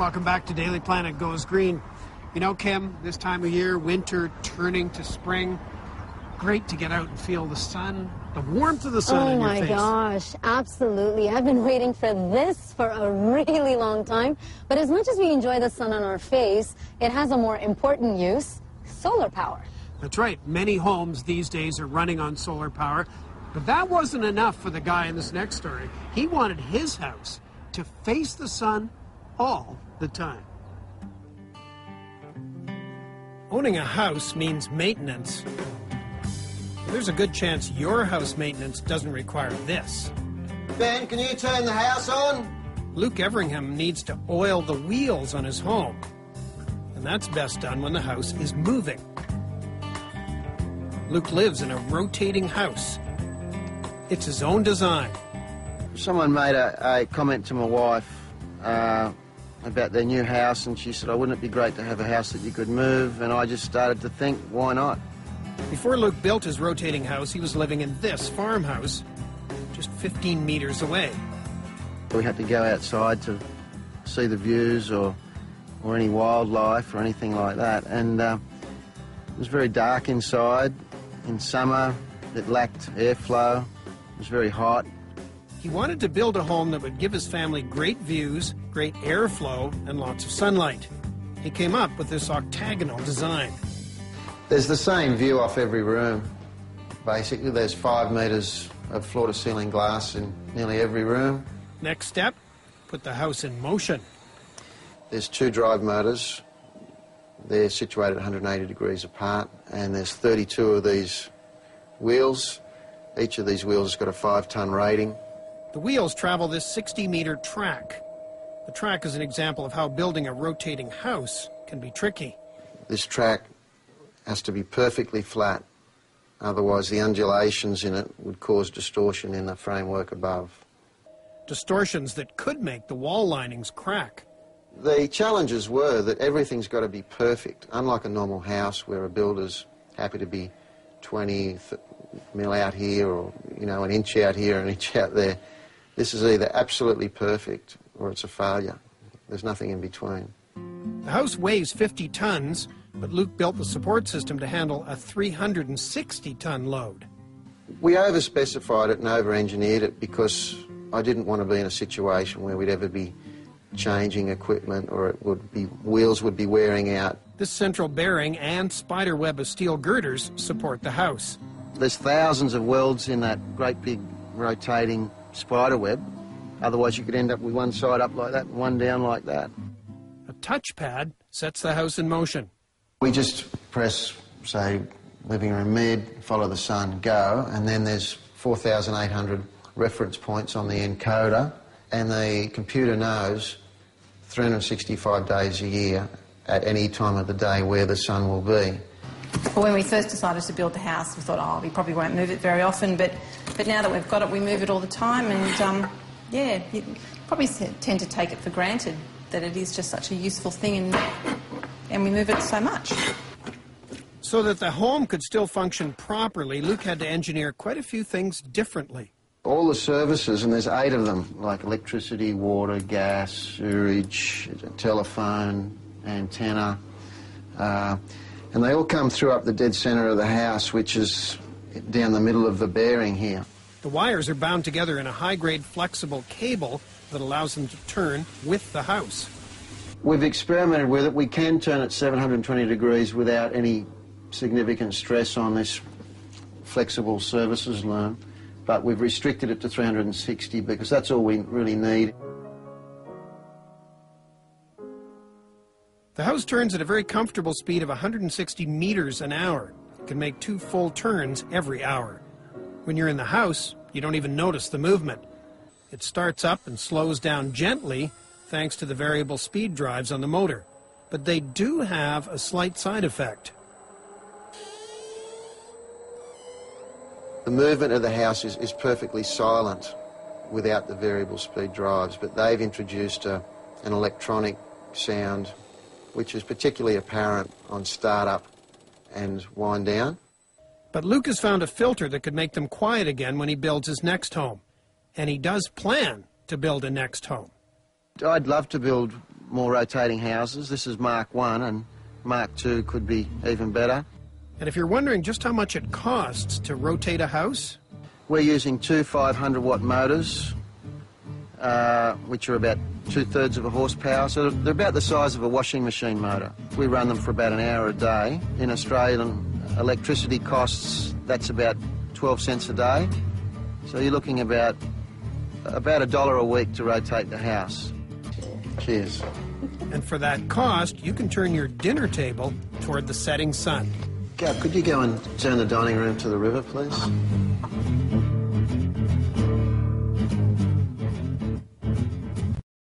Welcome back to Daily Planet Goes Green. You know, Kim, this time of year, winter turning to spring, great to get out and feel the sun, the warmth of the sun in your face. Oh my gosh, absolutely. I've been waiting for this for a really long time. But as much as we enjoy the sun on our face, it has a more important use, solar power. That's right. Many homes these days are running on solar power. But that wasn't enough for the guy in this next story. He wanted his house to face the sun all the time. Owning a house means maintenance. There's a good chance your house maintenance doesn't require this. Ben, can you turn the house on? Luke Everingham needs to oil the wheels on his home. And that's best done when the house is moving. Luke lives in a rotating house. It's his own design. Someone made a comment to my wife about their new house, and she said, oh, wouldn't it be great to have a house that you could move? And I just started to think, why not? Before Luke built his rotating house, he was living in this farmhouse just 15 meters away. We had to go outside to see the views or any wildlife or anything like that. And it was very dark inside. In summer, it lacked airflow. It was very hot. He wanted to build a home that would give his family great views, great airflow, and lots of sunlight. He came up with this octagonal design. There's the same view off every room. Basically, there's 5 metres of floor-to-ceiling glass in nearly every room. Next step, put the house in motion. There's 2 drive motors. They're situated 180 degrees apart, and there's 32 of these wheels. Each of these wheels has got a 5-ton rating. The wheels travel this 60-meter track. The track is an example of how building a rotating house can be tricky. This track has to be perfectly flat, otherwise the undulations in it would cause distortion in the framework above. Distortions that could make the wall linings crack. The challenges were that everything's got to be perfect, unlike a normal house where a builder's happy to be 20 mil out here or, you know, an inch out here, an inch out there. This is either absolutely perfect or it's a failure. There's nothing in between. The house weighs 50 tons, but Luke built the support system to handle a 360-ton load. We over-specified it and over-engineered it because I didn't want to be in a situation where we'd ever be changing equipment or wheels would be wearing out. This central bearing and spider web of steel girders support the house. There's thousands of welds in that great big rotating spider web. Otherwise you could end up with one side up like that and one down like that. A touchpad sets the house in motion. We just press, say, living room mid, follow the sun, go, and then there's 4,800 reference points on the encoder, and the computer knows 365 days a year at any time of the day where the sun will be. Well, when we first decided to build the house, we thought, oh, we probably won't move it very often, but now that we've got it, we move it all the time, and yeah, you probably tend to take it for granted that it is just such a useful thing, and we move it so much. So that the home could still function properly, Luke had to engineer quite a few things differently. All the services, and there's 8 of them, like electricity, water, gas, sewerage, telephone, antenna, and they all come through up the dead centre of the house, which is down the middle of the bearing here. The wires are bound together in a high-grade flexible cable that allows them to turn with the house. We've experimented with it. We can turn it 720 degrees without any significant stress on this flexible services loom, but we've restricted it to 360 because that's all we really need. The house turns at a very comfortable speed of 160 meters an hour. It can make 2 full turns every hour. When you're in the house, you don't even notice the movement. It starts up and slows down gently thanks to the variable speed drives on the motor. But they do have a slight side effect. The movement of the house is perfectly silent without the variable speed drives, but they've introduced an electronic sound which is particularly apparent on start-up and wind-down. But Luke has found a filter that could make them quiet again when he builds his next home. And he does plan to build a next home. I'd love to build more rotating houses. This is Mark 1 and Mark 2 could be even better. And if you're wondering just how much it costs to rotate a house, we're using two 500-watt motors, which are about 2/3 of a horsepower, so they're about the size of a washing machine motor. We run them for about an hour a day. In Australian electricity costs, that's about 12 cents a day. So you're looking about $1 a week to rotate the house. Cheers. and for that cost, you can turn your dinner table toward the setting sun. Gav, could you go and turn the dining room to the river, please?